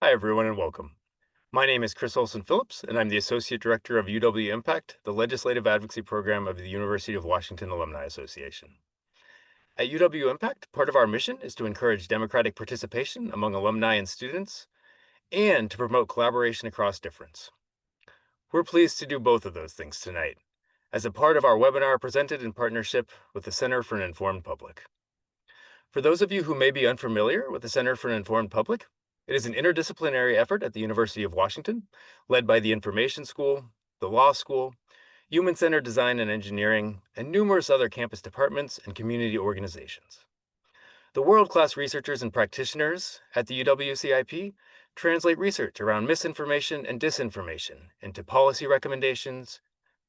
Hi, everyone, and welcome. My name is Chris Olsen-Phillips, and I'm the Associate Director of UW Impact, the Legislative Advocacy Program of the University of Washington Alumni Association. At UW Impact, part of our mission is to encourage democratic participation among alumni and students, and to promote collaboration across difference. We're pleased to do both of those things tonight, as a part of our webinar presented in partnership with the Center for an Informed Public. For those of you who may be unfamiliar with the Center for an Informed Public, it is an interdisciplinary effort at the University of Washington, led by the Information School, the Law School, Human-Centered Design and Engineering, and numerous other campus departments and community organizations. The world-class researchers and practitioners at the UWCIP translate research around misinformation and disinformation into policy recommendations,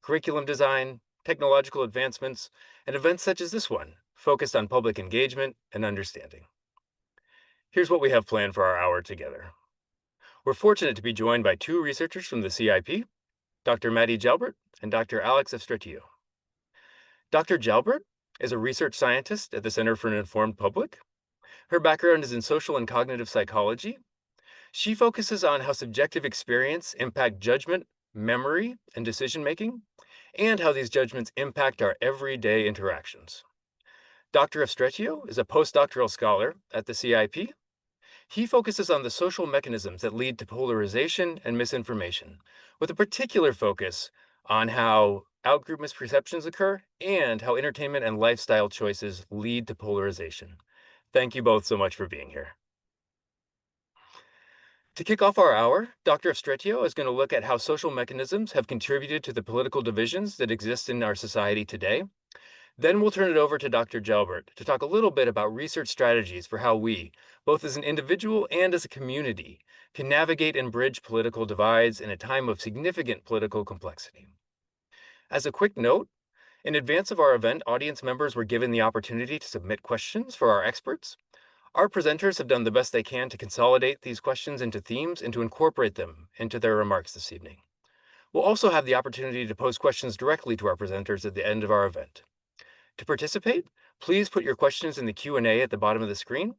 curriculum design, technological advancements, and events such as this one, focused on public engagement and understanding. Here's what we have planned for our hour together. We're fortunate to be joined by two researchers from the CIP, Dr. Maddie Jalbert and Dr. Alex Efstratiou. Dr. Jalbert is a research scientist at the Center for an Informed Public. Her background is in social and cognitive psychology. She focuses on how subjective experience impact judgment, memory, and decision-making, and how these judgments impact our everyday interactions. Dr. Efstratiou is a postdoctoral scholar at the CIP. He focuses on the social mechanisms that lead to polarization and misinformation, with a particular focus on how outgroup misperceptions occur and how entertainment and lifestyle choices lead to polarization. Thank you both so much for being here. To kick off our hour, Dr. Efstratiou is going to look at how social mechanisms have contributed to the political divisions that exist in our society today. Then we'll turn it over to Dr. Jalbert to talk a little bit about research strategies for how we, both as an individual and as a community, can navigate and bridge political divides in a time of significant political complexity. As a quick note, in advance of our event, audience members were given the opportunity to submit questions for our experts. Our presenters have done the best they can to consolidate these questions into themes and to incorporate them into their remarks this evening. We'll also have the opportunity to pose questions directly to our presenters at the end of our event. To participate, please put your questions in the Q&A at the bottom of the screen.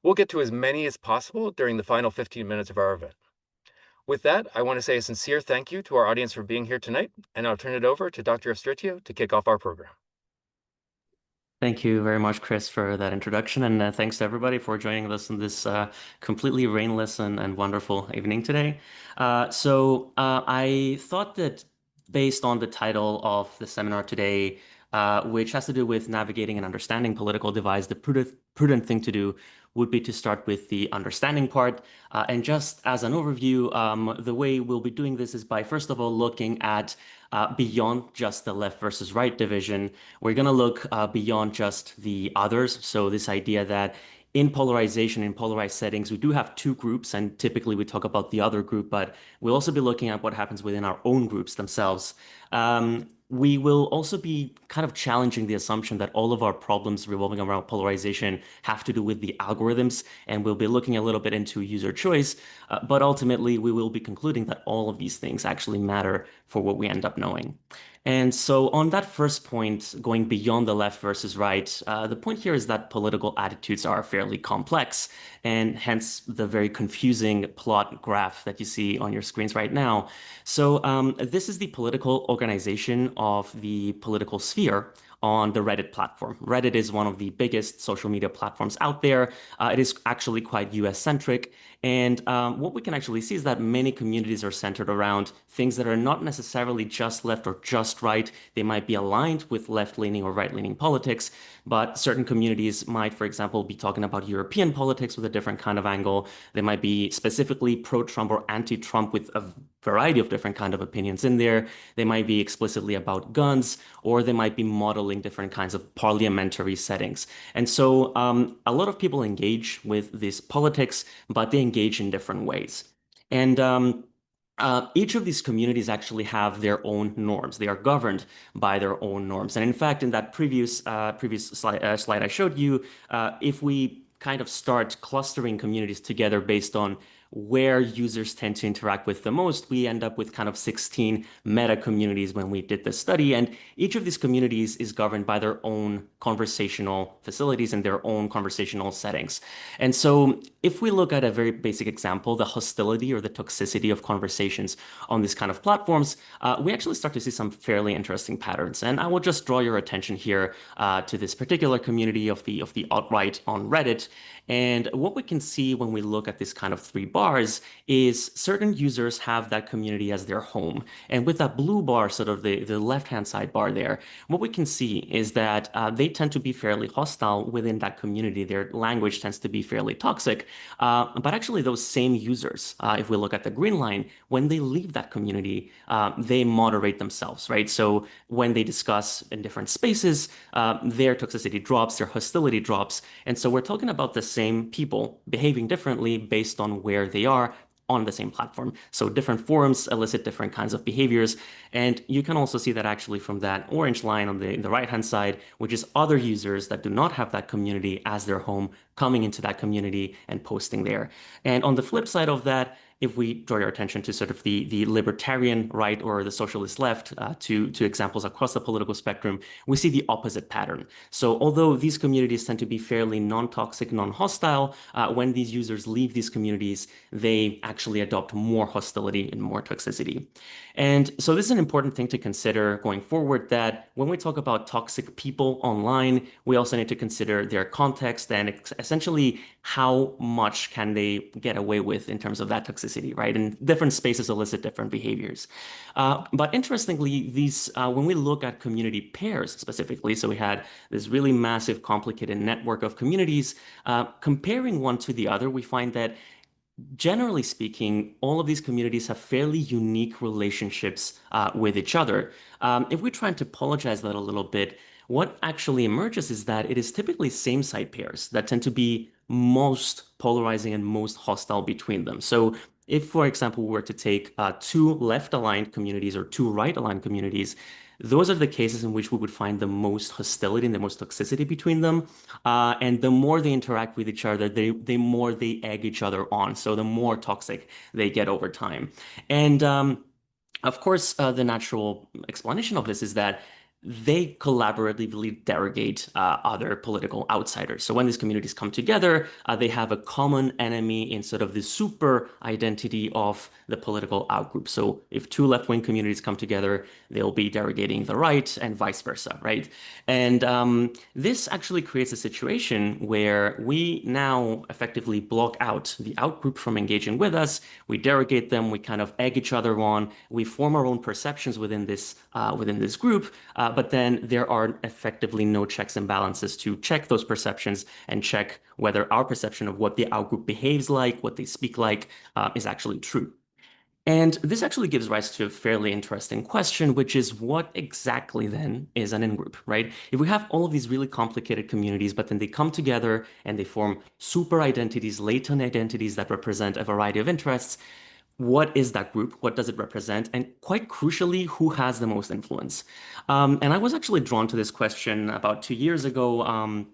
We'll get to as many as possible during the final 15 minutes of our event. With that, I want to say a sincere thank you to our audience for being here tonight, and I'll turn it over to Dr. Efstratiou to kick off our program. Thank you very much, Chris, for that introduction, and thanks to everybody for joining us in this completely rainless and wonderful evening today. I thought that based on the title of the seminar today, which has to do with navigating and understanding political divides, the prudent thing to do would be to start with the understanding part. And just as an overview, the way we'll be doing this is by, first of all, looking at beyond just the left versus right division. We're going to look beyond just the others. So this idea that in polarization, in polarized settings, we do have two groups, and typically we talk about the other group, but we'll also be looking at what happens within our own groups themselves. We will also be kind of challenging the assumption that all of our problems revolving around polarization have to do with the algorithms, and we'll be looking a little bit into user choice, but ultimately we will be concluding that all of these things actually matter for what we end up knowing. And so on that first point, going beyond the left versus right, the point here is that political attitudes are fairly complex, and hence the very confusing plot graph that you see on your screens right now. So this is the political organization of the political sphere on the Reddit platform. Reddit is one of the biggest social media platforms out there. It is actually quite US-centric. And what we can actually see is that many communities are centered around things that are not necessarily just left or just right. They might be aligned with left-leaning or right-leaning politics, but certain communities might, for example, be talking about European politics with a different kind of angle. They might be specifically pro-Trump or anti-Trump with a variety of different kind of opinions in there. They might be explicitly about guns, or they might be modeling different kinds of parliamentary settings. And so a lot of people engage with this politics, but they engage in different ways. And each of these communities actually have their own norms. They are governed by their own norms. And in fact, in that previous slide I showed you, if we kind of start clustering communities together based on where users tend to interact with the most, we end up with kind of 16 meta communities when we did this study. And each of these communities is governed by their own conversational facilities and their own conversational settings. And so if we look at a very basic example, the hostility or the toxicity of conversations on these kind of platforms, we actually start to see some fairly interesting patterns. And I will just draw your attention here to this particular community of the alt-right on Reddit. And what we can see when we look at this kind of three bars is certain users have that community as their home. And with that blue bar, sort of the left-hand side bar there, what we can see is that they tend to be fairly hostile within that community. Their language tends to be fairly toxic. But actually, those same users, if we look at the green line, when they leave that community, they moderate themselves, right? So when they discuss in different spaces, their toxicity drops, their hostility drops. And so we're talking about the same people behaving differently based on where they are on the same platform. So different forums elicit different kinds of behaviors. And you can also see that actually from that orange line on the right-hand side, which is other users that do not have that community as their home coming into that community and posting there. And on the flip side of that, if we draw your attention to sort of the libertarian right or the socialist left, to examples across the political spectrum, we see the opposite pattern. So although these communities tend to be fairly non-toxic, non-hostile, when these users leave these communities, they actually adopt more hostility and more toxicity. And so this is an important thing to consider going forward, that when we talk about toxic people online, we also need to consider their context and essentially how much can they get away with in terms of that toxicity, right? And different spaces elicit different behaviors. But interestingly, when we look at community pairs specifically, so we had this really massive, complicated network of communities, comparing one to the other, we find that generally speaking, all of these communities have fairly unique relationships with each other. If we try to topologize that a little bit, what actually emerges is that it is typically same-side pairs that tend to be most polarizing and most hostile between them. So if, for example, we were to take two left-aligned communities or two right-aligned communities, those are the cases in which we would find the most hostility and the most toxicity between them. And the more they interact with each other, the more they egg each other on. So the more toxic they get over time. And of course, the natural explanation of this is that they collaboratively derogate other political outsiders. So when these communities come together, they have a common enemy in sort of the super identity of the political outgroup. So if two left-wing communities come together, they'll be derogating the right and vice versa, right? And this actually creates a situation where we now effectively block out the outgroup from engaging with us. We derogate them, we kind of egg each other on, we form our own perceptions within this group, but then there are effectively no checks and balances to check those perceptions and check whether our perception of what the outgroup behaves like, what they speak like, is actually true. And this actually gives rise to a fairly interesting question, which is what exactly then is an in-group, right? If we have all of these really complicated communities, but then they come together and they form super identities, latent identities that represent a variety of interests, what is that group? What does it represent? And quite crucially, who has the most influence? And I was actually drawn to this question about 2 years ago.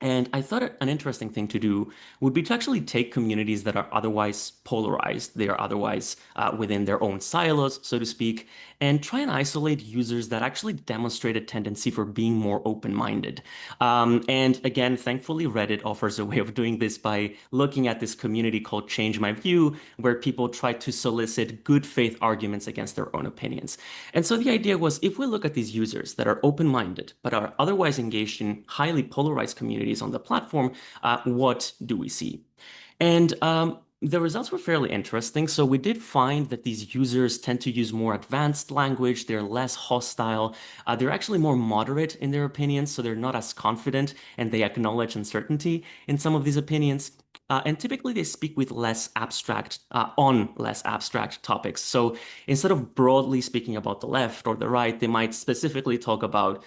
And I thought an interesting thing to do would be to actually take communities that are otherwise polarized, they are otherwise within their own silos, so to speak, and try and isolate users that actually demonstrate a tendency for being more open-minded. And again, thankfully, Reddit offers a way of doing this by looking at this community called Change My View, where people try to solicit good faith arguments against their own opinions. And so the idea was, if we look at these users that are open-minded, but are otherwise engaged in highly polarized communities on the platform, what do we see? And the results were fairly interesting. So we did find that these users tend to use more advanced language. They're less hostile. They're actually more moderate in their opinions. So they're not as confident and they acknowledge uncertainty in some of these opinions. And typically they speak with on less abstract topics. So instead of broadly speaking about the left or the right, they might specifically talk about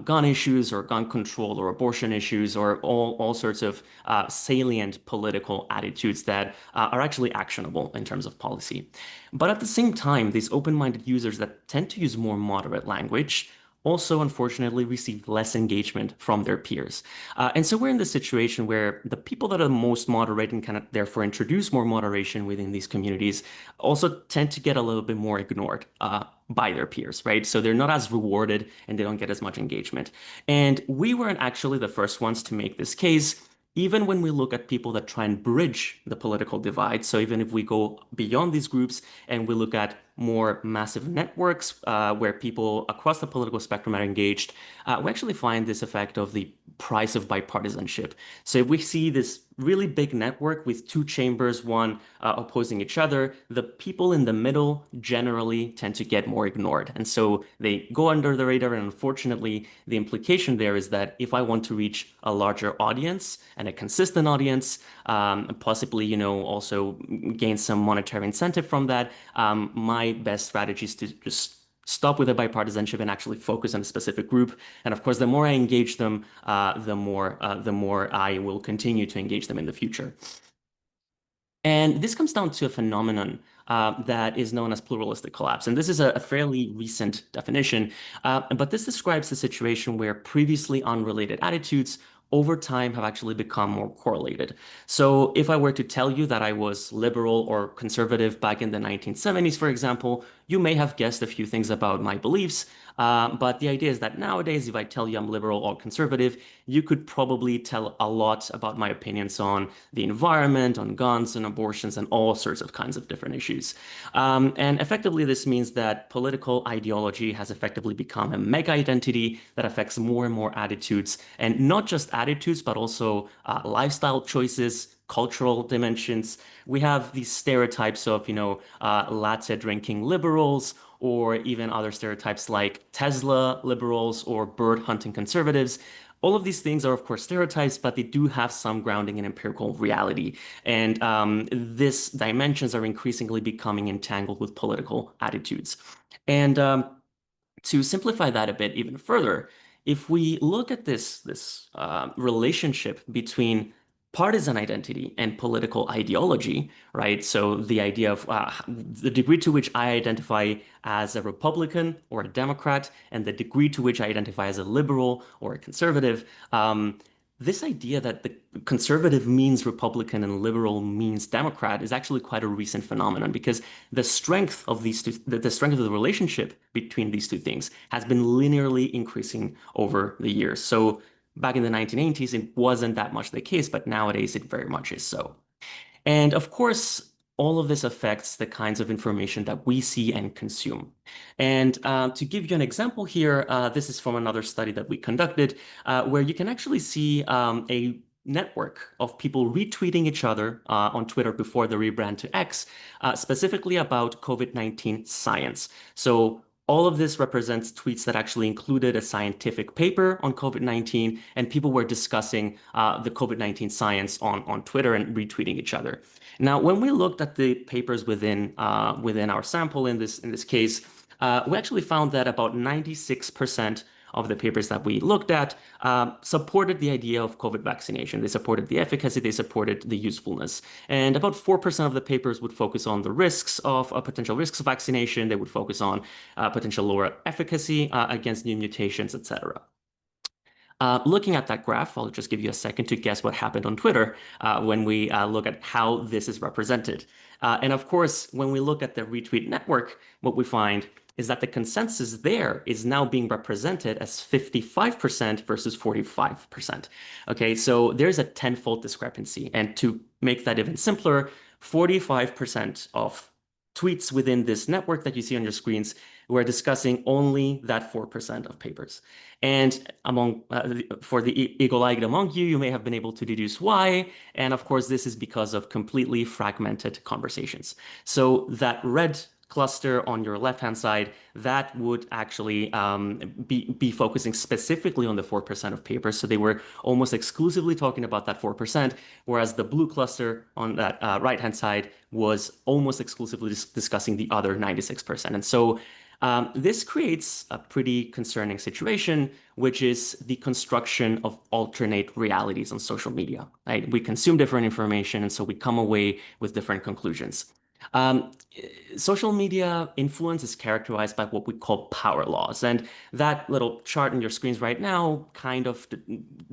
gun issues or gun control or abortion issues or all sorts of salient political attitudes that are actually actionable in terms of policy. But at the same time, these open-minded users that tend to use more moderate language also unfortunately receive less engagement from their peers. And so we're in this situation where the people that are most moderate and kind of therefore introduce more moderation within these communities also tend to get a little bit more ignored by their peers, right? So they're not as rewarded and they don't get as much engagement. And we weren't actually the first ones to make this case. Even when we look at people that try and bridge the political divide, so even if we go beyond these groups and we look at more massive networks where people across the political spectrum are engaged, we actually find this effect of the price of bipartisanship. So if we see this really big network with two chambers, one opposing each other, the people in the middle generally tend to get more ignored. And so they go under the radar. And unfortunately, the implication there is that if I want to reach a larger audience and a consistent audience, possibly, also gain some monetary incentive from that, my best strategy is to just stop with the bipartisanship and actually focus on a specific group. And of course, the more I engage them, the more I will continue to engage them in the future. And this comes down to a phenomenon that is known as pluralistic collapse. And this is a fairly recent definition, but this describes the situation where previously unrelated attitudes over time have actually become more correlated. So if I were to tell you that I was liberal or conservative back in the 1970s, for example, you may have guessed a few things about my beliefs. But the idea is that nowadays, if I tell you I'm liberal or conservative, you could probably tell a lot about my opinions on the environment, on guns and abortions, and all sorts of kinds of different issues. And effectively, this means that political ideology has effectively become a mega identity that affects more and more attitudes, and not just attitudes, but also lifestyle choices, cultural dimensions. We have these stereotypes of, latte drinking liberals, or even other stereotypes like Tesla liberals or bird hunting conservatives. All of these things are, of course, stereotypes, but they do have some grounding in empirical reality. And these dimensions are increasingly becoming entangled with political attitudes. And to simplify that a bit even further, if we look at this relationship between partisan identity and political ideology, right? So the idea of the degree to which I identify as a Republican or a Democrat, and the degree to which I identify as a liberal or a conservative. This idea that the conservative means Republican and liberal means Democrat is actually quite a recent phenomenon, because the strength of these two, the strength of the relationship between these two things has been linearly increasing over the years. So back in the 1980s, it wasn't that much the case, but nowadays it very much is so. And of course, all of this affects the kinds of information that we see and consume. And to give you an example here, this is from another study that we conducted, where you can actually see a network of people retweeting each other on Twitter before the rebrand to X, specifically about COVID-19 science. So all of this represents tweets that actually included a scientific paper on COVID-19, and people were discussing the COVID-19 science on Twitter and retweeting each other. Now, when we looked at the papers within our sample in this case, we actually found that about 96% of the papers that we looked at supported the idea of COVID vaccination. They supported the efficacy, they supported the usefulness. And about 4% of the papers would focus on the risks of potential risks of vaccination. They would focus on potential lower efficacy against new mutations, etc. Looking at that graph, I'll just give you a second to guess what happened on Twitter when we look at how this is represented. And of course, when we look at the retweet network, what we find is that the consensus there is now being represented as 55% versus 45%. Okay, so there's a tenfold discrepancy. And to make that even simpler, 45% of tweets within this network that you see on your screens were discussing only that 4% of papers. And for the eagle-eyed among you, you may have been able to deduce why. And of course, this is because of completely fragmented conversations. So that red cluster on your left-hand side, that would actually be focusing specifically on the 4% of papers. So they were almost exclusively talking about that 4%, whereas the blue cluster on that right-hand side was almost exclusively discussing the other 96%. And so this creates a pretty concerning situation, which is the construction of alternate realities on social media. Right? We consume different information, and so we come away with different conclusions. Um, Social media influence is characterized by what we call power laws. And that little chart on your screens right now kind of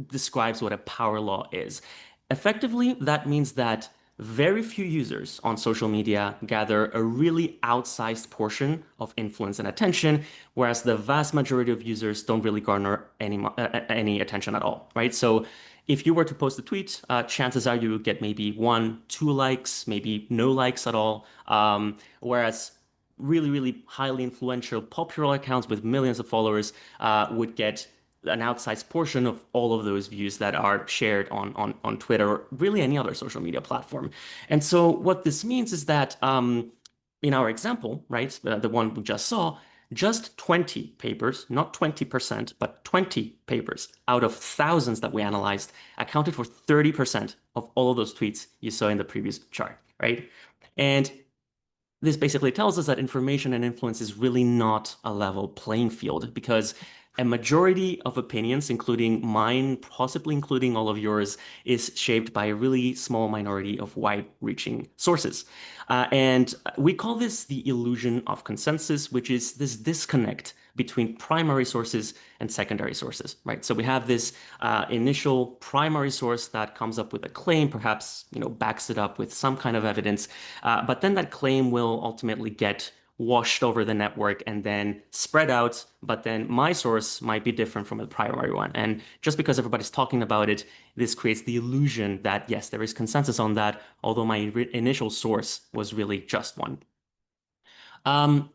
describes what a power law is. Effectively, that means that very few users on social media gather a really outsized portion of influence and attention, whereas the vast majority of users don't really garner any attention at all, right? So if you were to post a tweet, chances are you would get maybe one, two likes, maybe no likes at all. Whereas really, really highly influential, popular accounts with millions of followers would get an outsized portion of all of those views that are shared on Twitter or really any other social media platform. And so what this means is that in our example, right, the one we just saw, just 20 papers, not 20%, but 20 papers out of thousands that we analyzed accounted for 30% of all of those tweets you saw in the previous chart, right? And this basically tells us that information and influence is really not a level playing field because a majority of opinions, including mine, possibly including all of yours, is shaped by a really small minority of wide-reaching sources. And we call this the illusion of consensus, which is this disconnect between primary sources and secondary sources, right? So we have this initial primary source that comes up with a claim, perhaps, backs it up with some kind of evidence, but then that claim will ultimately get washed over the network and then spread out. But then my source might be different from the primary one. And just because everybody's talking about it, this creates the illusion that, yes, there is consensus on that, although my initial source was really just one. Um,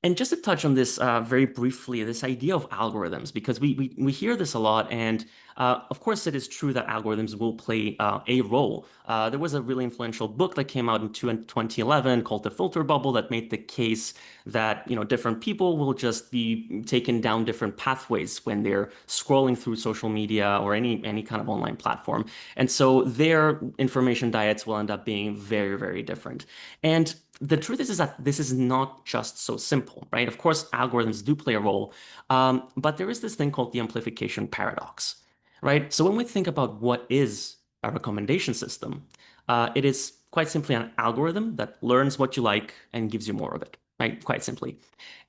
and just to touch on this very briefly, this idea of algorithms, because we hear this a lot, and of course it is true that algorithms will play a role. There was a really influential book that came out in 2011 called The Filter Bubble that made the case that different people will just be taken down different pathways when they're scrolling through social media or any kind of online platform, and so their information diets will end up being very, very different. And the truth is that this is not just so simple, right? Of course, algorithms do play a role, but there is this thing called the amplification paradox, right? So when we think about what is a recommendation system, it is quite simply an algorithm that learns what you like and gives you more of it, right? Quite simply.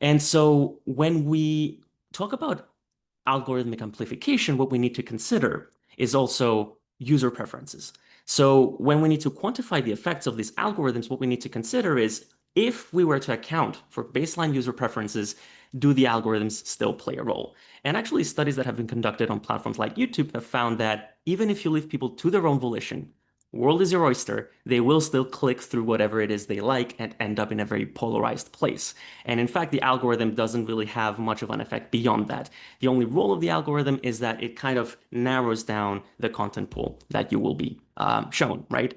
And so when we talk about algorithmic amplification, what we need to consider is also user preferences. So when we need to quantify the effects of these algorithms, what we need to consider is if we were to account for baseline user preferences, do the algorithms still play a role? And actually, studies that have been conducted on platforms like YouTube have found that even if you leave people to their own volition, world is your oyster, they will still click through whatever it is they like and end up in a very polarized place. And in fact, the algorithm doesn't really have much of an effect beyond that. The only role of the algorithm is that it kind of narrows down the content pool that you will be shown, right?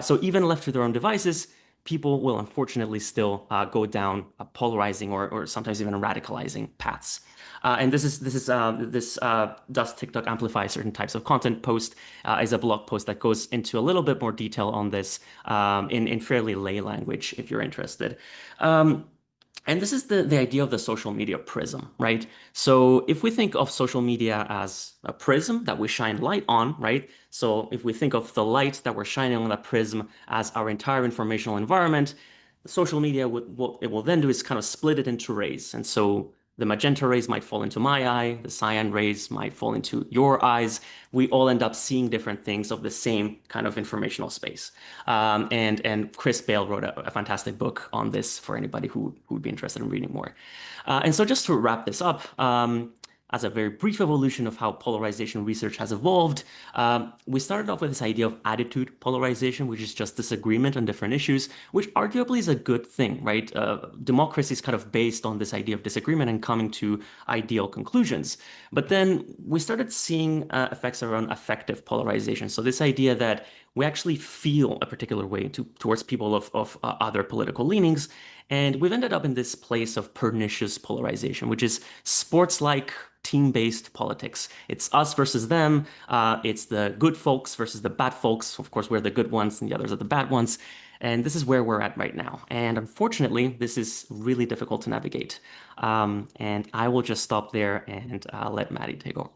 So even left to their own devices, people will unfortunately still go down polarizing or sometimes even radicalizing paths. And this does TikTok amplify certain types of content post is a blog post that goes into a little bit more detail on this in fairly lay language if you're interested. Um, and this is the idea of the social media prism, right? So if we think of social media as a prism that we shine light on, right? So if we think of the light that we're shining on that prism as our entire informational environment, social media what it will then do is kind of split it into rays. And so the magenta rays might fall into my eye, the cyan rays might fall into your eyes. We all end up seeing different things of the same kind of informational space. And Chris Bale wrote a fantastic book on this for anybody who would be interested in reading more. And so just to wrap this up, as a very brief evolution of how polarization research has evolved, we started off with this idea of attitude polarization, which is just disagreement on different issues, which arguably is a good thing, right? Democracy is kind of based on this idea of disagreement and coming to ideal conclusions. But then we started seeing effects around affective polarization. So this idea that we actually feel a particular way towards people of other political leanings. And we've ended up in this place of pernicious polarization, which is sports-like team-based politics. It's us versus them. It's the good folks versus the bad folks. Of course, we're the good ones and the others are the bad ones. And this is where we're at right now. And unfortunately, this is really difficult to navigate. And I will just stop there and let Maddie take over.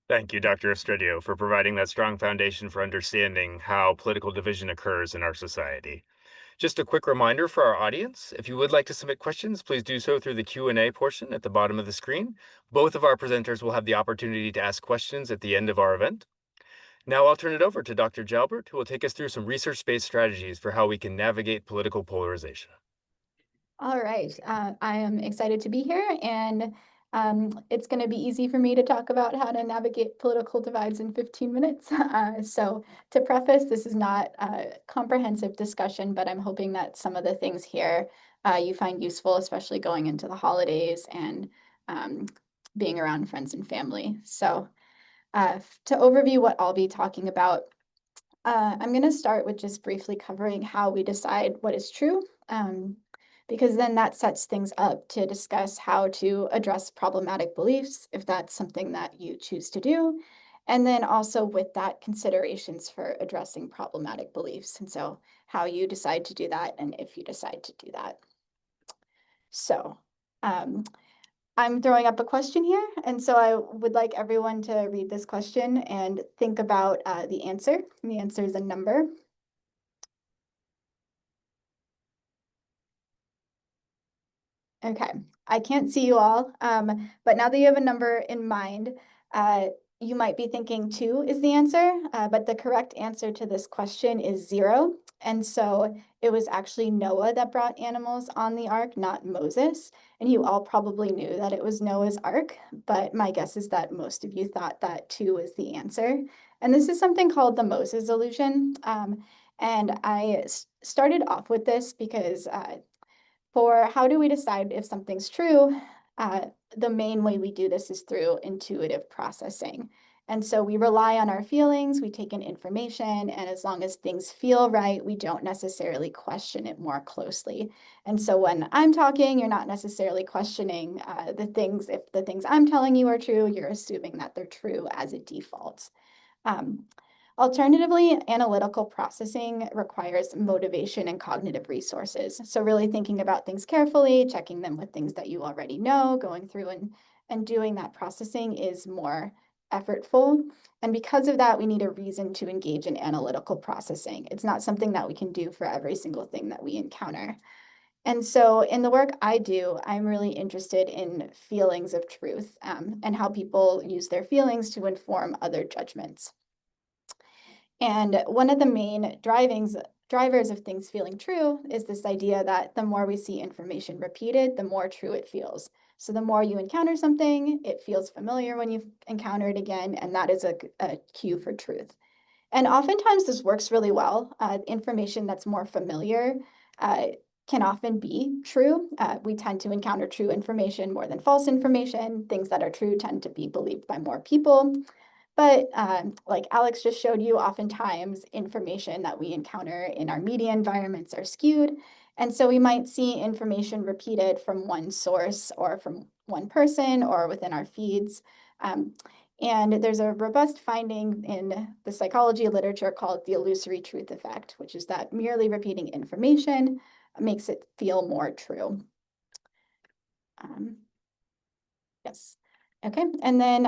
Thank you, Dr. Efstratiou, for providing that strong foundation for understanding how political division occurs in our society. Just a quick reminder for our audience, if you would like to submit questions, please do so through the Q&A portion at the bottom of the screen. Both of our presenters will have the opportunity to ask questions at the end of our event. Now I'll turn it over to Dr. Jalbert, who will take us through some research-based strategies for how we can navigate political polarization. All right. I am excited to be here, and it's going to be easy for me to talk about how to navigate political divides in 15 minutes. So to preface, this is not a comprehensive discussion, but I'm hoping that some of the things here you find useful, especially going into the holidays and um, being around friends and family. So to overview what I'll be talking about, I'm going to start with just briefly covering how we decide what is true, because then that sets things up to discuss how to address problematic beliefs, if that's something that you choose to do. And then also with that, considerations for addressing problematic beliefs. And so how you decide to do that and if you decide to do that. So um, I'm throwing up a question here, and so I would like everyone to read this question and think about the answer. And the answer is a number. Okay, I can't see you all, but now that you have a number in mind, you might be thinking 2 is the answer, but the correct answer to this question is 0. And so it was actually Noah that brought animals on the ark, not Moses. And you all probably knew that it was Noah's ark, but my guess is that most of you thought that 2 is the answer. And this is something called the Moses illusion. And I started off with this because for how do we decide if something's true, the main way we do this is through intuitive processing. And so we rely on our feelings, we take in information, and as long as things feel right, we don't necessarily question it more closely. And so when I'm talking, you're not necessarily questioning the things. If the things I'm telling you are true, you're assuming that they're true as a default. Um, Alternatively, analytical processing requires motivation and cognitive resources. So really thinking about things carefully, checking them with things that you already know, going through and doing that processing is more effortful. And because of that, we need a reason to engage in analytical processing. It's not something that we can do for every single thing that we encounter. And so in the work I do, I'm really interested in feelings of truth and how people use their feelings to inform other judgments. And one of the main drivers of things feeling true is this idea that the more we see information repeated, the more true it feels. So the more you encounter something, it feels familiar when you encounter it again, and that is a cue for truth. And oftentimes this works really well. Information that's more familiar uh, can often be true. We tend to encounter true information more than false information. Things that are true tend to be believed by more people. But like Alex just showed you, oftentimes information that we encounter in our media environments are skewed. And so we might see information repeated from one source or from one person or within our feeds. And there's a robust finding in the psychology literature called the illusory truth effect, which is that merely repeating information makes it feel more true. Yes. Okay. And then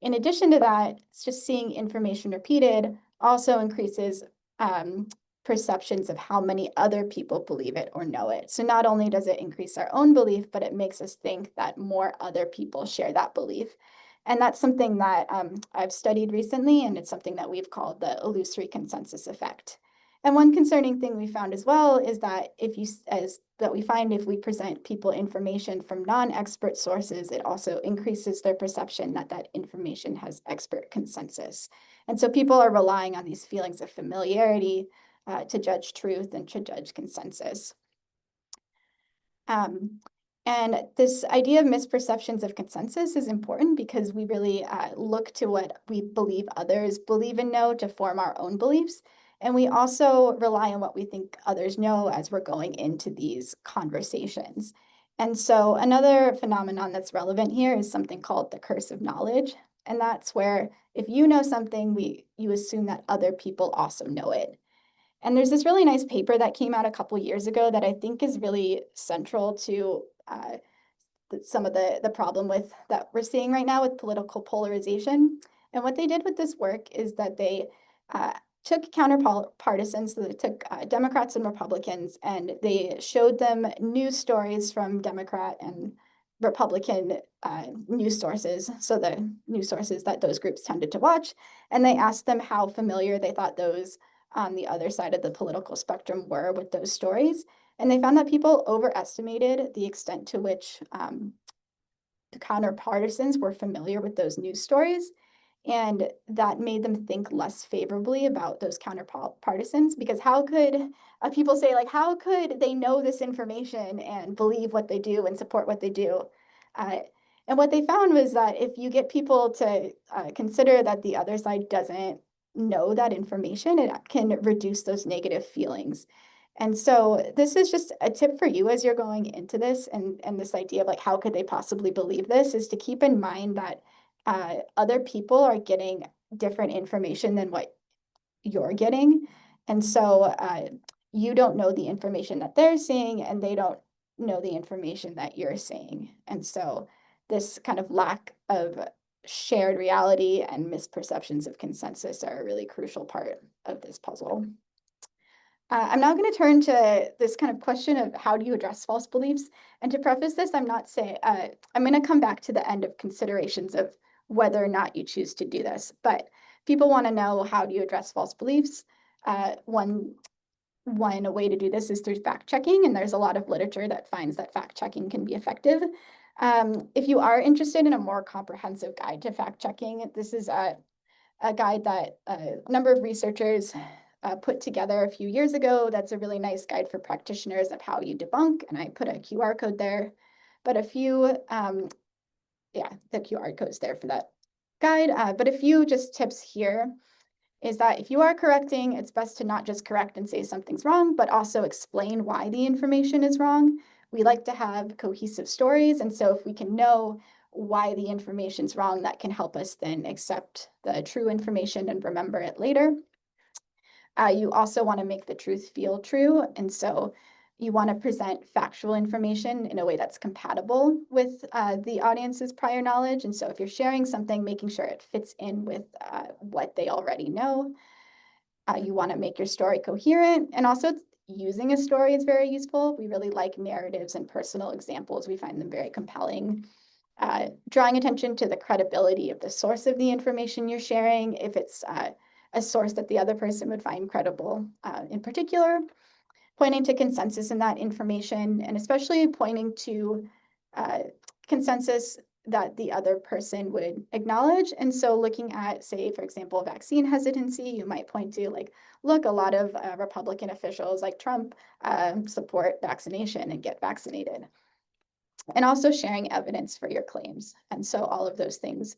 in addition to that, it's just seeing information repeated also increases perceptions of how many other people believe it or know it. So not only does it increase our own belief, but it makes us think that more other people share that belief. And that's something that I've studied recently, and it's something that we've called the illusory consensus effect. And one concerning thing we found as well is that if we present people information from non-expert sources, it also increases their perception that that information has expert consensus. And so people are relying on these feelings of familiarity to judge truth and to judge consensus. And this idea of misperceptions of consensus is important because we really look to what we believe others believe and know to form our own beliefs. And we also rely on what we think others know as we're going into these conversations. And so another phenomenon that's relevant here is something called the curse of knowledge. And that's where if you know something, you assume that other people also know it. And there's this really nice paper that came out a couple years ago that I think is really central to some of the problem with that we're seeing right now with political polarization. And what they did with this work is that they took counterpartisans, so they took Democrats and Republicans, and they showed them news stories from Democrat and Republican news sources, so the news sources that those groups tended to watch, and they asked them how familiar they thought those on the other side of the political spectrum were with those stories. And they found that people overestimated the extent to which the counterpartisans were familiar with those news stories. And that made them think less favorably about those counterpartisans, because how could people say, like, how could they know this information and believe what they do and support what they do? And what they found was that if you get people to consider that the other side doesn't know that information, it can reduce those negative feelings. And so this is just a tip for you as you're going into this, and this idea of like, how could they possibly believe this, is to keep in mind that other people are getting different information than what you're getting. And so you don't know the information that they're seeing, and they don't know the information that you're seeing. And so this kind of lack of shared reality and misperceptions of consensus are a really crucial part of this puzzle. I'm now going to turn to this kind of question of how do you address false beliefs? And to preface this, I'm going to come back to the end of considerations of whether or not you choose to do this. But people want to know, how do you address false beliefs? One way to do this is through fact checking, and there's a lot of literature that finds that fact checking can be effective. If you are interested in a more comprehensive guide to fact checking, this is a guide that a number of researchers put together a few years ago. That's a really nice guide for practitioners of how you debunk, and I put a QR code there. But a few, the QR code's there for that guide. But a few just tips here is that if you are correcting, it's best to not just correct and say something's wrong, but also explain why the information is wrong. We like to have cohesive stories, and so if we can know why the information's wrong, that can help us then accept the true information and remember it later. You also want to make the truth feel true, and so you want to present factual information in a way that's compatible with the audience's prior knowledge. And so if you're sharing something, making sure it fits in with what they already know. You want to make your story coherent, and also using a story is very useful. We really like narratives and personal examples. We find them very compelling. Drawing attention to the credibility of the source of the information you're sharing, if it's a source that the other person would find credible in particular. Pointing to consensus in that information, and especially pointing to consensus that the other person would acknowledge. And so looking at, say, for example, vaccine hesitancy, you might point to, like, look, a lot of Republican officials like Trump support vaccination and get vaccinated. And also sharing evidence for your claims. And so all of those things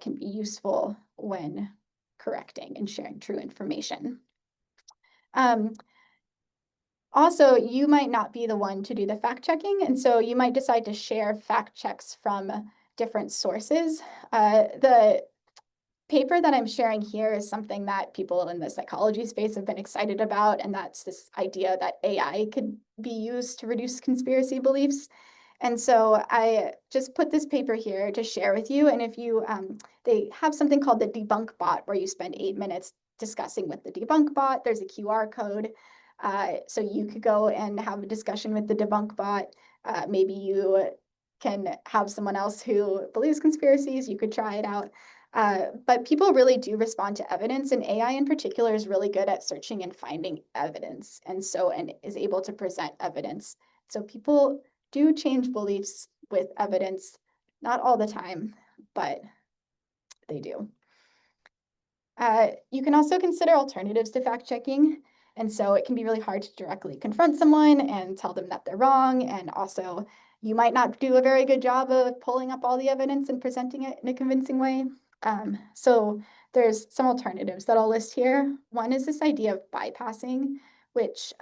can be useful when correcting and sharing true information. Also, you might not be the one to do the fact checking, and so you might decide to share fact checks from different sources. The paper that I'm sharing here is something that people in the psychology space have been excited about, and that's this idea that AI could be used to reduce conspiracy beliefs. And so I just put this paper here to share with you. And if you, they have something called the debunk bot, where you spend 8 minutes discussing with the debunk bot. There's a QR code. So you could go and have a discussion with the debunk bot. Maybe you can have someone else who believes conspiracies. You could try it out. But people really do respond to evidence, and AI in particular is really good at searching and finding evidence, and is able to present evidence. So people do change beliefs with evidence, not all the time, but they do. You can also consider alternatives to fact checking. And so it can be really hard to directly confront someone and tell them that they're wrong. And also, you might not do a very good job of pulling up all the evidence and presenting it in a convincing way. So there's some alternatives that I'll list here. One is this idea of bypassing, which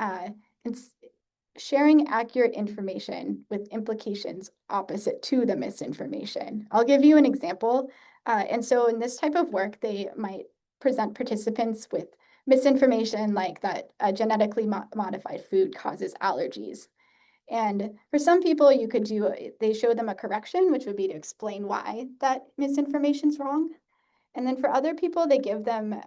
sharing accurate information with implications opposite to the misinformation. I'll give you an example. And so in this type of work, they might present participants with misinformation like that genetically modified food causes allergies. And for some people, they show them a correction, which would be to explain why that misinformation's wrong. And then for other people, they give them,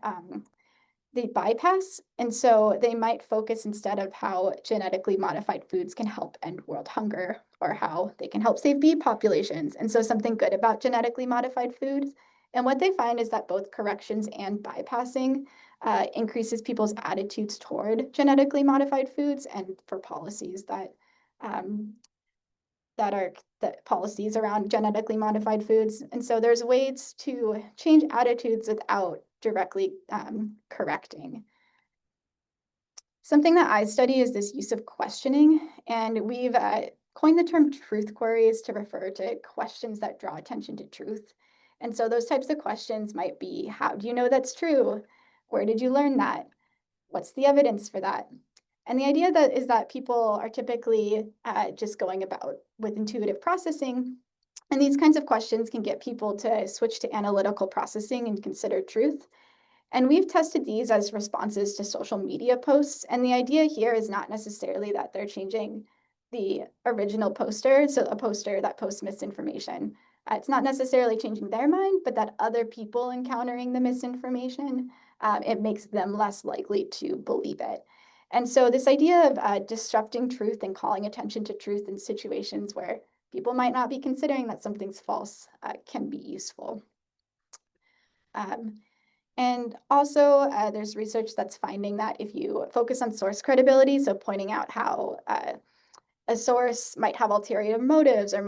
they bypass. And so they might focus instead of how genetically modified foods can help end world hunger or how they can help save bee populations. And so something good about genetically modified foods. And what they find is that both corrections and bypassing increases people's attitudes toward genetically modified foods and for policies um, that policies around genetically modified foods. And so there's ways to change attitudes without directly correcting. Something that I study is this use of questioning, and we've coined the term truth queries to refer to questions that draw attention to truth. And so those types of questions might be, how do you know that's true? Where did you learn that? What's the evidence for that? And the idea is that people are typically just going about with intuitive processing. And these kinds of questions can get people to switch to analytical processing and consider truth. And we've tested these as responses to social media posts. And the idea here is not necessarily that they're changing the original poster, so a poster that posts misinformation. It's not necessarily changing their mind, but that other people encountering the misinformation, it makes them less likely to believe it. And so this idea of disrupting truth and calling attention to truth in situations where people might not be considering that something's false can be useful. And also, there's research that's finding that if you focus on source credibility, so pointing out how a source might have ulterior motives or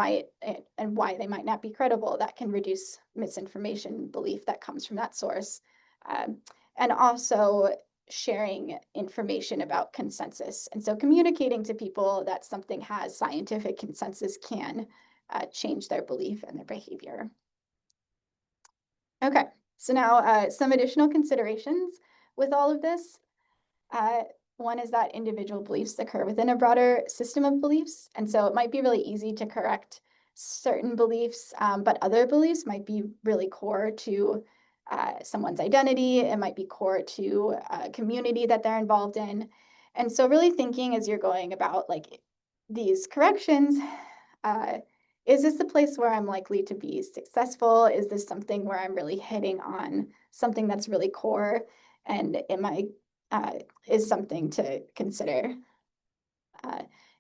and why they might not be credible, that can reduce misinformation belief that comes from that source. And also sharing information about consensus. And so communicating to people that something has scientific consensus can change their belief and their behavior. Okay, so now some additional considerations with all of this. One is that individual beliefs occur within a broader system of beliefs. And so it might be really easy to correct certain beliefs, but other beliefs might be really core to someone's identity. It might be core to a community that they're involved in. And so really thinking as you're going about like these corrections, is this a place where I'm likely to be successful? Is this something where I'm really hitting on something that's really core? And is something to consider.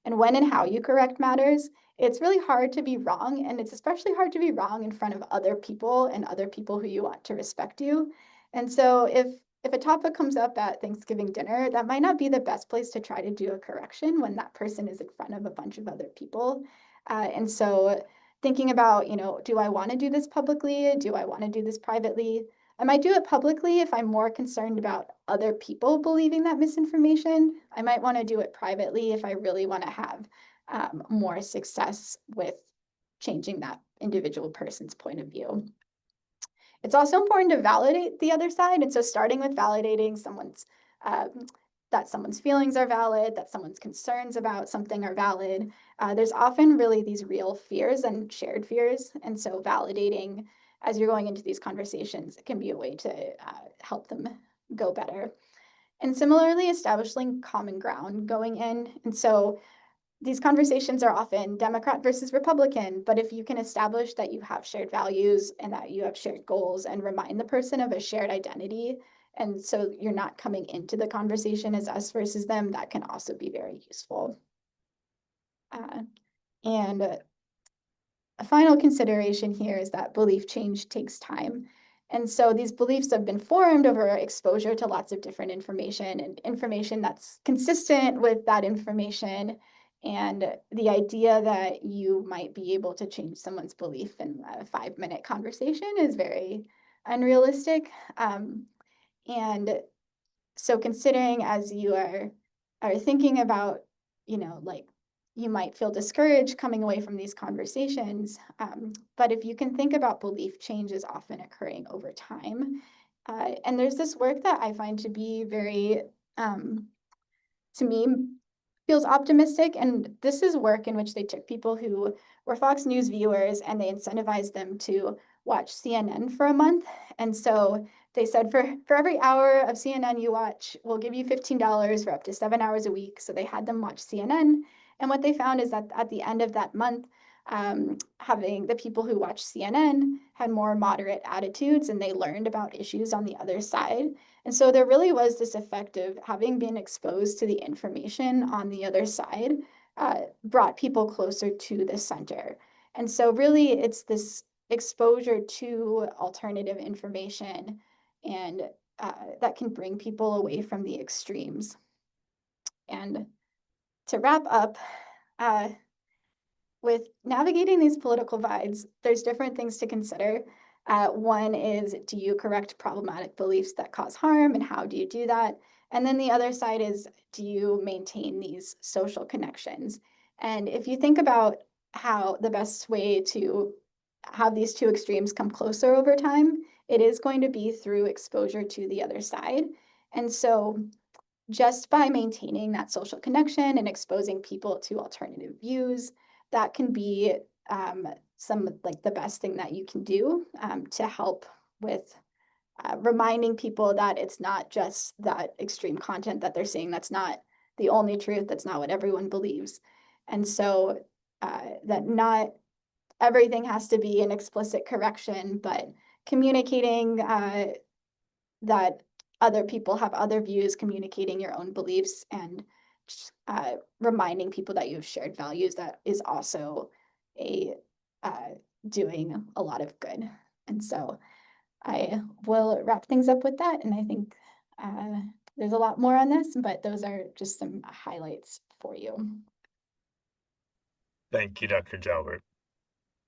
And when and how you correct matters, it's really hard to be wrong. And it's especially hard to be wrong in front of other people and other people who you want to respect you. And so if a topic comes up at Thanksgiving dinner, that might not be the best place to try to do a correction when that person is in front of a bunch of other people. And so thinking about, do I want to do this publicly? Do I want to do this privately? I might do it publicly if I'm more concerned about other people believing that misinformation. I might want to do it privately if I really want to have more success with changing that individual person's point of view. It's also important to validate the other side. And so starting with validating that someone's feelings are valid, that someone's concerns about something are valid. There's often really these real fears and shared fears. And so validating as you're going into these conversations, it can be a way to help them go better. And similarly, establishing common ground going in. And so these conversations are often Democrat versus Republican, but if you can establish that you have shared values and that you have shared goals and remind the person of a shared identity, and so you're not coming into the conversation as us versus them, that can also be very useful. And a final consideration here is that belief change takes time. And so these beliefs have been formed over exposure to lots of different information and information that's consistent with that information. And the idea that you might be able to change someone's belief in a 5-minute conversation is very unrealistic. And so considering as you are thinking about, like you might feel discouraged coming away from these conversations, but if you can think about belief change is often occurring over time. And there's this work that I find to be very, to me, feels optimistic. And this is work in which they took people who were Fox News viewers and they incentivized them to watch CNN for a month. And so they said for every hour of CNN you watch, we'll give you $15 for up to 7 hours a week. So they had them watch CNN. And what they found is that at the end of that month, having the people who watched CNN had more moderate attitudes and they learned about issues on the other side. And so there really was this effect of having been exposed to the information on the other side brought people closer to the center. And so really it's this exposure to alternative information and that can bring people away from the extremes. And to wrap up, with navigating these political divides, there's different things to consider. One is, do you correct problematic beliefs that cause harm, and how do you do that? And then the other side is, do you maintain these social connections? And if you think about how the best way to have these two extremes come closer over time, it is going to be through exposure to the other side. And so just by maintaining that social connection and exposing people to alternative views, that can be some like the best thing that you can do to help with reminding people that it's not just that extreme content that they're seeing. That's not the only truth. That's not what everyone believes. And so that not everything has to be an explicit correction, but communicating that other people have other views, communicating your own beliefs, and reminding people that you have shared values, that is also a doing a lot of good. And so I will wrap things up with that. And I think there's a lot more on this, but those are just some highlights for you. Thank you, Dr. Jalbert.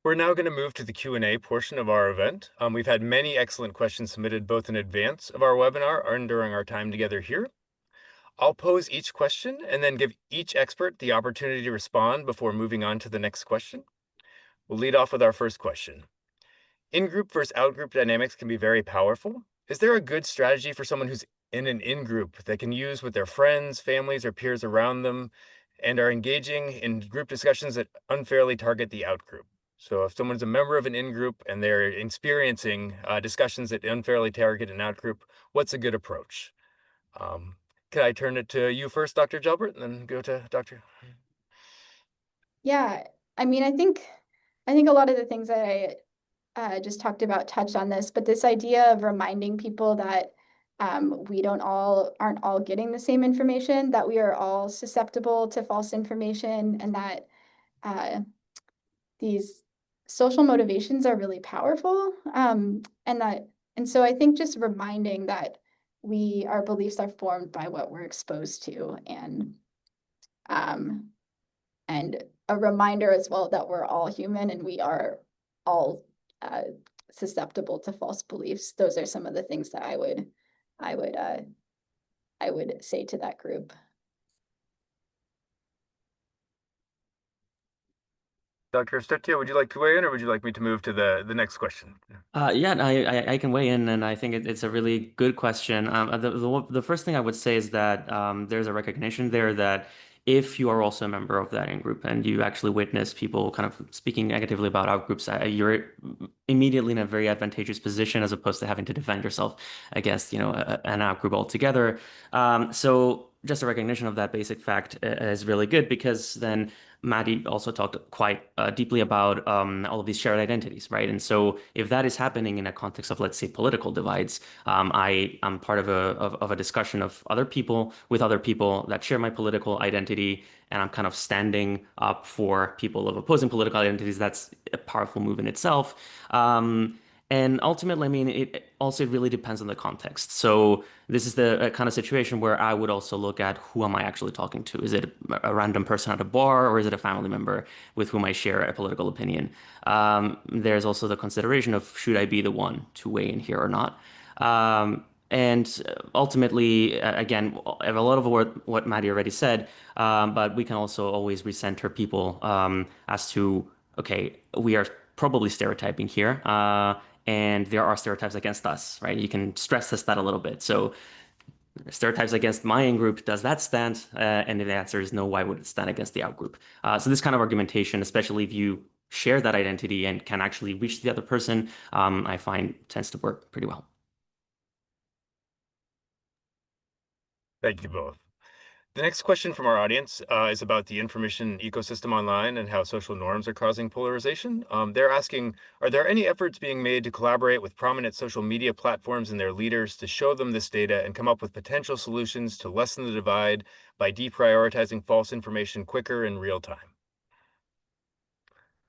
We're now going to move to the Q&A portion of our event. We've had many excellent questions submitted both in advance of our webinar and during our time together here. I'll pose each question and then give each expert the opportunity to respond before moving on to the next question. We'll lead off with our first question. In-group versus out-group dynamics can be very powerful. Is there a good strategy for someone who's in an in-group that can use with their friends, families, or peers around them and are engaging in group discussions that unfairly target the out-group? So if someone's a member of an in-group and they're experiencing discussions that unfairly target an out-group, what's a good approach? Can I turn it to you first, Dr. Jalbert, and then go to Dr. Yeah, I mean, I think a lot of the things that I just talked about touched on this, but this idea of reminding people that we aren't all getting the same information, that we are all susceptible to false information, and that these social motivations are really powerful. And so I think just reminding that our beliefs are formed by what we're exposed to, um, and a reminder as well that we're all human and we are all susceptible to false beliefs. Those are some of the things that I would say to that group. Dr. Efstratiou, would you like to weigh in, or would you like me to move to the next question? Yeah, I can weigh in, and I think it's a really good question. The first thing I would say is that there's a recognition there that if you are also a member of that in-group and you actually witness people kind of speaking negatively about out-groups, you're immediately in a very advantageous position as opposed to having to defend yourself against, an out-group altogether. So just a recognition of that basic fact is really good, because then Maddie also talked quite deeply about all of these shared identities, right? And so if that is happening in a context of, let's say, political divides, I am part of a discussion of other people with other people that share my political identity, and I'm kind of standing up for people of opposing political identities. That's a powerful move in itself. And ultimately, I mean, it also really depends on the context. So this is the kind of situation where I would also look at, who am I actually talking to? Is it a random person at a bar, or is it a family member with whom I share a political opinion? There's also the consideration of, should I be the one to weigh in here or not? And ultimately, again, a lot of what Maddie already said, but we can also always recenter people as to, okay, we are probably stereotyping here. And there are stereotypes against us, right? You can stress test that a little bit. So stereotypes against my in-group, does that stand? And if the answer is no, why would it stand against the out-group? So this kind of argumentation, especially if you share that identity and can actually reach the other person, I find tends to work pretty well. Thank you both. The next question from our audience is about the information ecosystem online and how social norms are causing polarization. They're asking, are there any efforts being made to collaborate with prominent social media platforms and their leaders to show them this data and come up with potential solutions to lessen the divide by deprioritizing false information quicker in real time?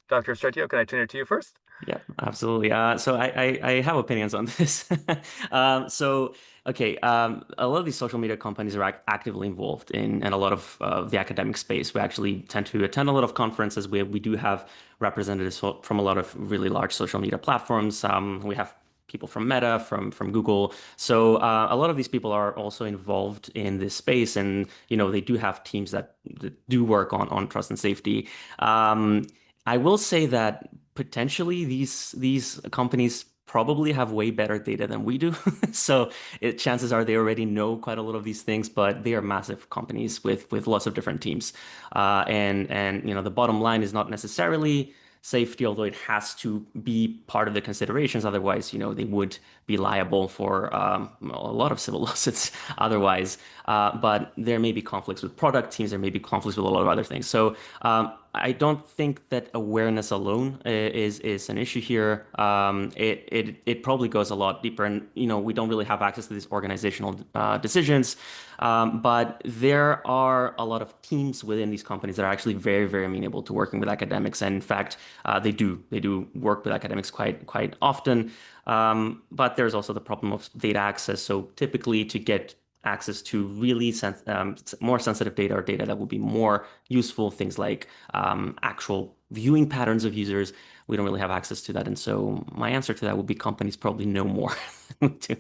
Dr. Efstratiou, can I turn it to you first? Yeah, absolutely. So I have opinions on this. So, okay, a lot of these social media companies are actively involved in a lot of the academic space. We actually tend to attend a lot of conferences where we do have representatives from a lot of really large social media platforms. We have people from Meta, from Google. So a lot of these people are also involved in this space, and they do have teams that do work on trust and safety. I will say that potentially these companies probably have way better data than we do. So chances are they already know quite a lot of these things, but they are massive companies with lots of different teams. And the bottom line is not necessarily safety, although it has to be part of the considerations. Otherwise, they would be liable for a lot of civil lawsuits otherwise. But there may be conflicts with product teams. There may be conflicts with a lot of other things. So I don't think that awareness alone is an issue here. It probably goes a lot deeper, and we don't really have access to these organizational decisions. But there are a lot of teams within these companies that are actually very, very amenable to working with academics, and in fact, they do work with academics quite often. But there's also the problem of data access. So typically, to get access to really more sensitive data or data that will be more useful, things like actual viewing patterns of users. We don't really have access to that. And so my answer to that would be companies probably know more than we do.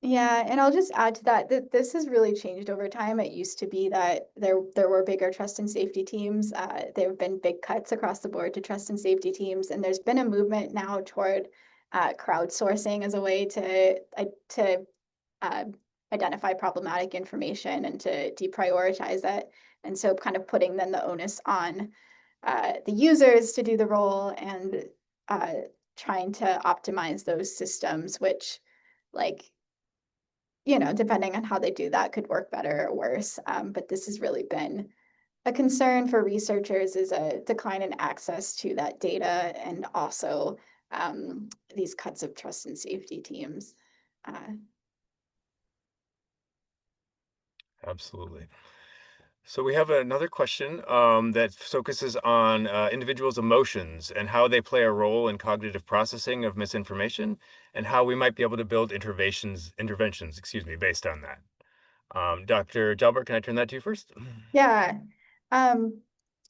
Yeah, and I'll just add to that this has really changed over time. It used to be that there were bigger trust and safety teams. There have been big cuts across the board to trust and safety teams, and there's been a movement now toward crowdsourcing as a way to uh, identify problematic information and to deprioritize it. And so kind of putting then the onus on the users to do the role and uh, trying to optimize those systems, which like depending on how they do that could work better or worse. But this has really been a concern for researchers is a decline in access to that data and also these cuts of trust and safety teams. Absolutely. So we have another question that focuses on individuals' emotions and how they play a role in cognitive processing of misinformation, and how we might be able to build interventions, based on that. Dr. Jalbert, can I turn that to you first? Yeah. Um,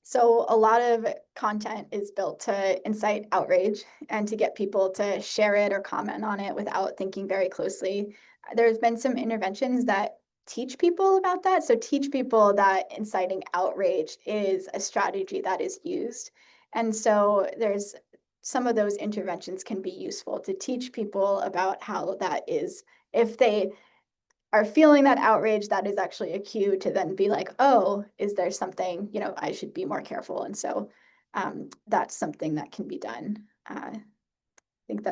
so a lot of content is built to incite outrage and to get people to share it or comment on it without thinking very closely. There's been some interventions that teach people about that. So teach people that inciting outrage is a strategy that is used. And so there's some of those interventions can be useful to teach people about how that is, if they are feeling that outrage, that is actually a cue to then be like, oh, is there something, I should be more careful. And so that's something that can be done. I think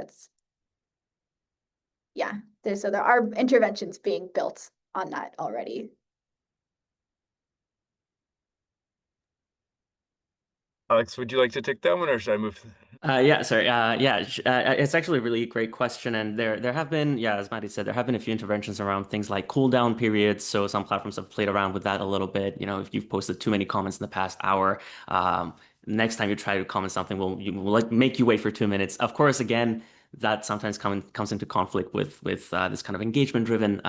yeah, there are interventions being built on that already. Alex, would you like to take that one, or should I move? Yeah, sorry. It's actually a really great question, and there have been, yeah, as Maddie said, there have been a few interventions around things like cooldown periods. So some platforms have played around with that a little bit. If you've posted too many comments in the past hour, next time you try to comment something, will like make you wait for 2 minutes. Of course, again, that sometimes comes into conflict with this kind of engagement-driven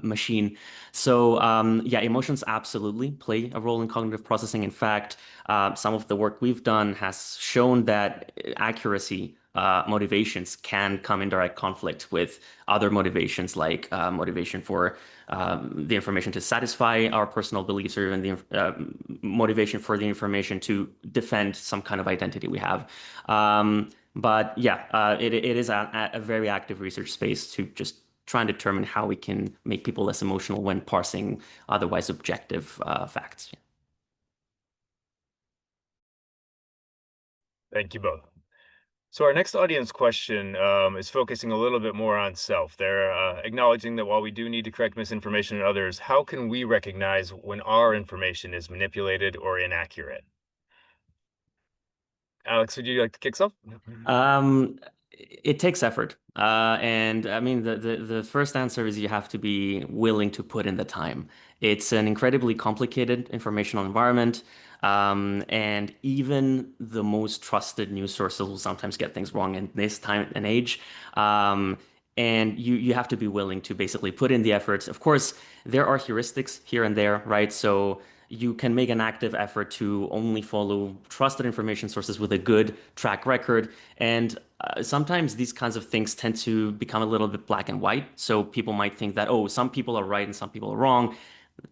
machine. So yeah, emotions absolutely play a role in cognitive processing. In fact, some of the work we've done has shown that accuracy motivations can come in direct conflict with other motivations, like motivation for the information to satisfy our personal beliefs, or even the motivation for the information to defend some kind of identity we have. But yeah, it is a very active research space to just try and determine how we can make people less emotional when parsing otherwise objective facts. Thank you both. So our next audience question is focusing a little bit more on self. They're acknowledging that while we do need to correct misinformation in others, how can we recognize when our information is manipulated or inaccurate? Alex, would you like to kick us off? Um, it takes effort. And I mean, the first answer is you have to be willing to put in the time. It's an incredibly complicated informational environment. And even the most trusted news sources will sometimes get things wrong in this time and age. And you have to be willing to basically put in the efforts. Of course, there are heuristics here and there, right? So you can make an active effort to only follow trusted information sources with a good track record. And sometimes these kinds of things tend to become a little bit black and white. So people might think that, oh, some people are right and some people are wrong.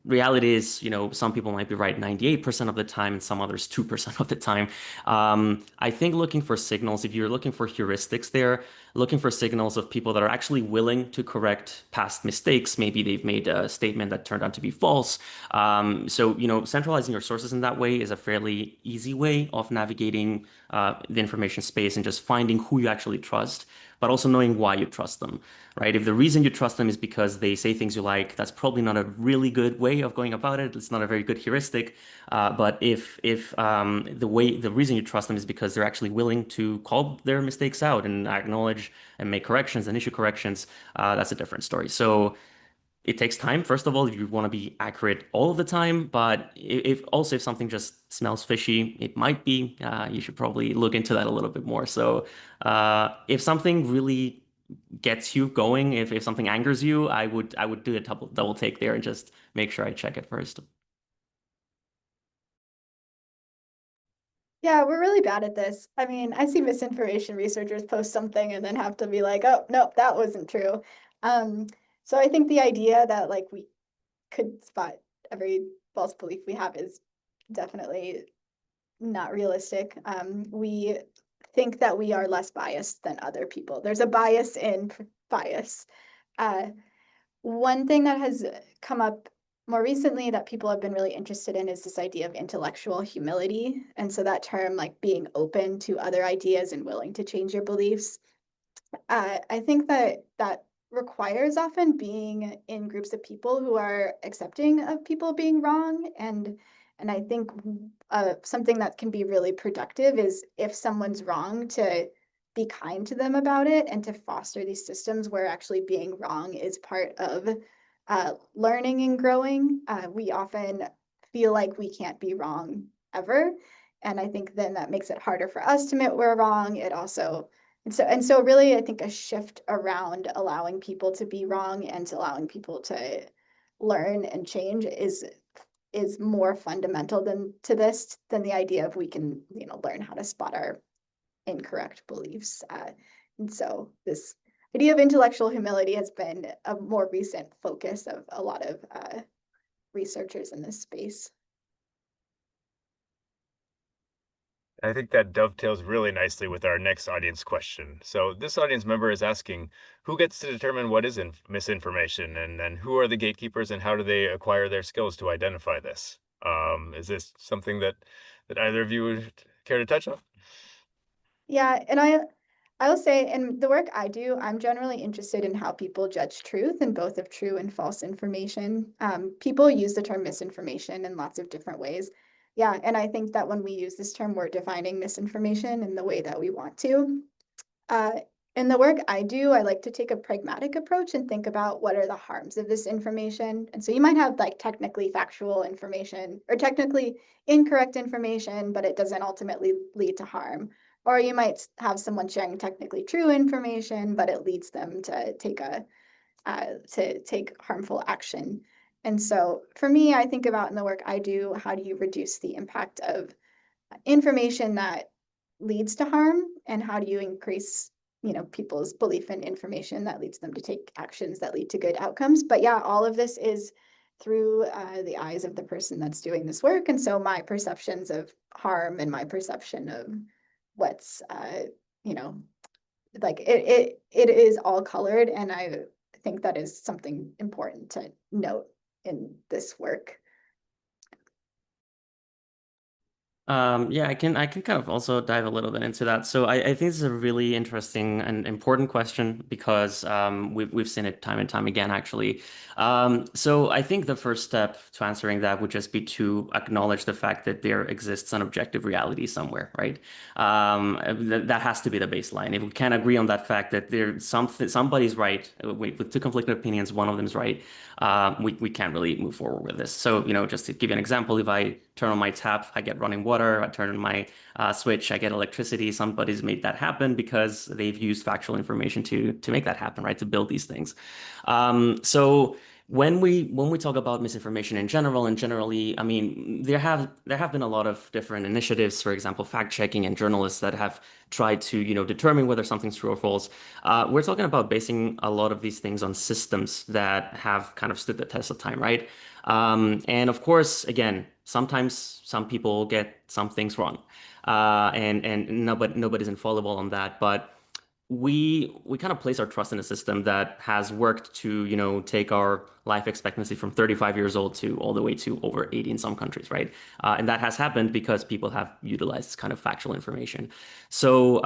Reality is, some people might be right 98% of the time and some others 2% of the time. I think looking for signals, if you're looking for heuristics there, looking for signals of people that are actually willing to correct past mistakes. Maybe they've made a statement that turned out to be false. So, centralizing your sources in that way is a fairly easy way of navigating the information space and just finding who you actually trust, but also knowing why you trust them, right? If the reason you trust them is because they say things you like, that's probably not a really good way of going about it. It's not a very good heuristic. But if the reason you trust them is because they're actually willing to call their mistakes out and acknowledge and make corrections and issue corrections, that's a different story. So it takes time. First of all, you want to be accurate all of the time, but if something just smells fishy, it might be. You should probably look into that a little bit more. So if something really gets you going, if something angers you, I would do a double take there and just make sure I check it first. Yeah, we're really bad at this. I mean, I see misinformation researchers post something and then have to be like, oh, no, that wasn't true. Um, so I think the idea that like we could spot every false belief we have is definitely not realistic. We think that we are less biased than other people. There's a bias in bias. Uh, One thing that has come up more recently that people have been really interested in is this idea of intellectual humility. And so that term, like being open to other ideas and willing to change your beliefs. I think that that requires often being in groups of people who are accepting of people being wrong. And I think something that can be really productive is if someone's wrong to be kind to them about it and to foster these systems where actually being wrong is part of learning and growing. We often feel like we can't be wrong ever. And I think then that makes it harder for us to admit we're wrong. It also and so really I think a shift around allowing people to be wrong and allowing people to learn and change is more fundamental than the idea of we can, learn how to spot our incorrect beliefs. And so this idea of intellectual humility has been a more recent focus of a lot of researchers in this space. I think that dovetails really nicely with our next audience question. So this audience member is asking, who gets to determine what is misinformation, and then who are the gatekeepers, and how do they acquire their skills to identify this? Is this something that either of you would care to touch on? Yeah, and I will say in the work I do, I'm generally interested in how people judge truth in both of true and false information. People use the term misinformation in lots of different ways. Yeah, and I think that when we use this term, we're defining misinformation in the way that we want to. Uh, in the work I do, I like to take a pragmatic approach and think about what are the harms of this information. And so you might have like technically factual information or technically incorrect information, but it doesn't ultimately lead to harm. Or you might have someone sharing technically true information, but it leads them to take harmful action. And so for me, I think about in the work I do, how do you reduce the impact of information that leads to harm, and how do you increase people's belief in information that leads them to take actions that lead to good outcomes. But yeah, all of this is through the eyes of the person that's doing this work, and so my perceptions of harm and my perception of what's you know like it is all colored, and I think that is something important to note in this work. Yeah, I can kind of also dive a little bit into that. So I think this is a really interesting and important question because we've seen it time and time again, actually. So I think the first step to answering that would just be to acknowledge the fact that there exists an objective reality somewhere, right? That has to be the baseline. If we can't agree on that fact that there's somebody's right, with two conflicting opinions, one of them is right, we can't really move forward with this. So, just to give you an example, if I turn on my tap, I get running water. I turn on my switch, I get electricity. Somebody's made that happen because they've used factual information to make that happen, right? To build these things. So when we talk about misinformation in general, and generally, I mean, there have been a lot of different initiatives, for example, fact checking and journalists that have tried to, determine whether something's true or false. We're talking about basing a lot of these things on systems that have kind of stood the test of time, right? And of course, again, sometimes some people get some things wrong, and nobody's infallible on that, but we kind of place our trust in a system that has worked to, take our life expectancy from 35 years old to all the way to over 80 in some countries, right? And that has happened because people have utilized this kind of factual information. So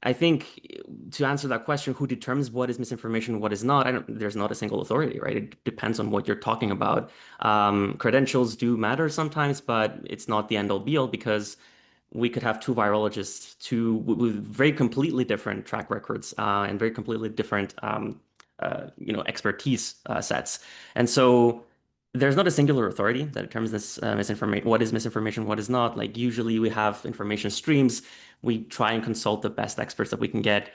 I think to answer that question, who determines what is misinformation, what is not? There's not a single authority, right? It depends on what you're talking about. Credentials do matter sometimes, but it's not the end all be all because we could have two virologists, with very completely different track records and very completely different, expertise sets. And so there's not a singular authority that determines this misinformation, what is misinformation, what is not. Like usually we have information streams. We try and consult the best experts that we can get,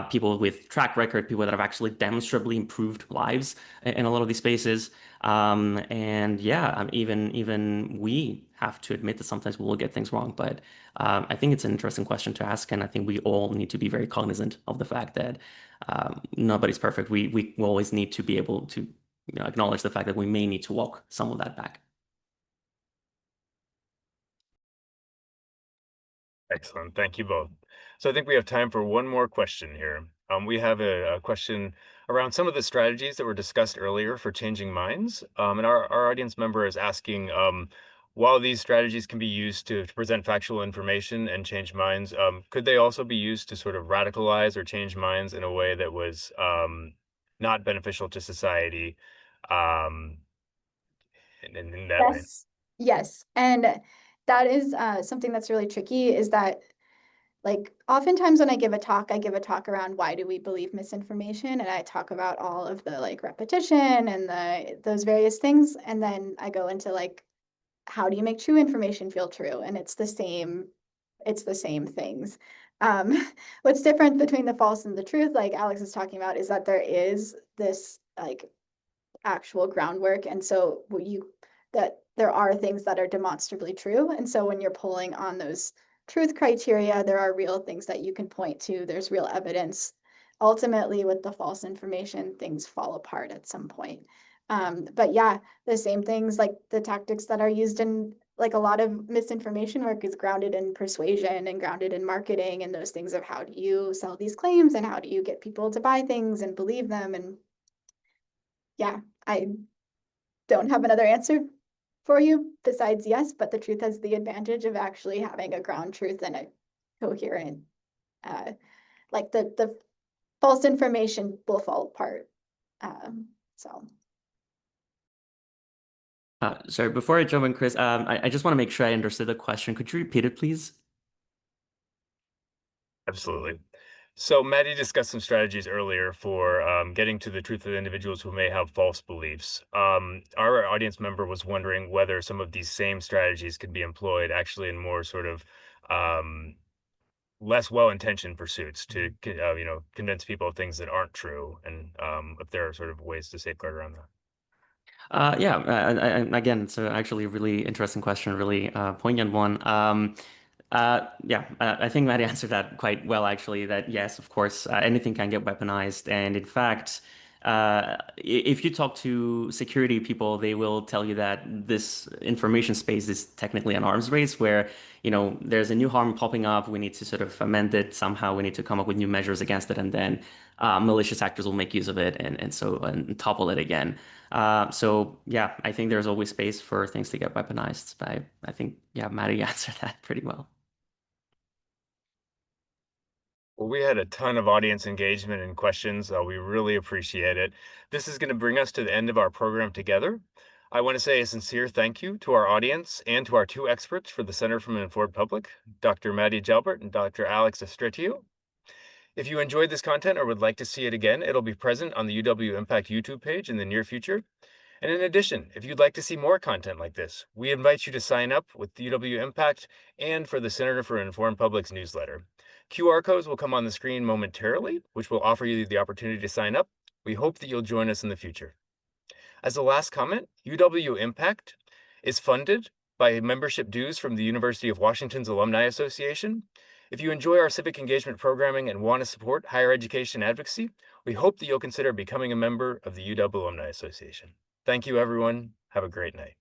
people with track record, people that have actually demonstrably improved lives in a lot of these spaces. And yeah, even we have to admit that sometimes we will get things wrong, but I think it's an interesting question to ask, and I think we all need to be very cognizant of the fact that nobody's perfect. We always need to be able to, acknowledge the fact that we may need to walk some of that back. Excellent. Thank you both. So I think we have time for one more question here. We have a question around some of the strategies that were discussed earlier for changing minds. And our audience member is asking, while these strategies can be used to present factual information and change minds, could they also be used to sort of radicalize or change minds in a way that was not beneficial to society, um, in that way? Yes. Yes. And that is something that's really tricky is that like oftentimes when I give a talk around why do we believe misinformation, and I talk about all of the like repetition and those various things, and then I go into like how do you make true information feel true? And it's the same things. Um, what's different between the false and the truth, like Alex is talking about, is that there is this like actual groundwork. And so that there are things that are demonstrably true. And so when you're pulling on those truth criteria, there are real things that you can point to. There's real evidence. Ultimately, with the false information, things fall apart at some point. But yeah, the same things like the tactics that are used in like a lot of misinformation work is grounded in persuasion and grounded in marketing and those things of how do you sell these claims and how do you get people to buy things and believe them. And yeah, I don't have another answer for you besides yes, but the truth has the advantage of actually having a ground truth and a coherent, uh, like the false information will fall apart. So Sorry, before I jump in, Chris, I just want to make sure I understood the question. Could you repeat it, please? Absolutely. So Maddie discussed some strategies earlier for getting to the truth of individuals who may have false beliefs. Our audience member was wondering whether some of these same strategies could be employed actually in more sort of um, less well-intentioned pursuits to, convince people of things that aren't true, and if there are sort of ways to safeguard around that. Yeah, again, it's actually a really interesting question, really poignant one. Yeah, I think Matt answered that quite well, actually, that yes, of course, anything can get weaponized. And in fact, if you talk to security people, they will tell you that this information space is technically an arms race where, there's a new harm popping up. We need to sort of amend it somehow. We need to come up with new measures against it. And then malicious actors will make use of it and topple it again. So yeah, I think there's always space for things to get weaponized. I think, yeah, Maddie answered that pretty well. Well, we had a ton of audience engagement and questions. We really appreciate it. This is going to bring us to the end of our program together. I want to say a sincere thank you to our audience and to our two experts for the Center for an Informed Public, Dr. Maddie Jalbert and Dr. Alex Efstratiou. If you enjoyed this content or would like to see it again, it'll be present on the UW Impact YouTube page in the near future. And in addition, if you'd like to see more content like this, we invite you to sign up with UW Impact and for the Center for an Informed Public's newsletter. QR codes will come on the screen momentarily, which will offer you the opportunity to sign up. We hope that you'll join us in the future. As a last comment, UW Impact is funded by membership dues from the University of Washington's Alumni Association. If you enjoy our civic engagement programming and want to support higher education advocacy, we hope that you'll consider becoming a member of the UW Alumni Association. Thank you, everyone. Have a great night.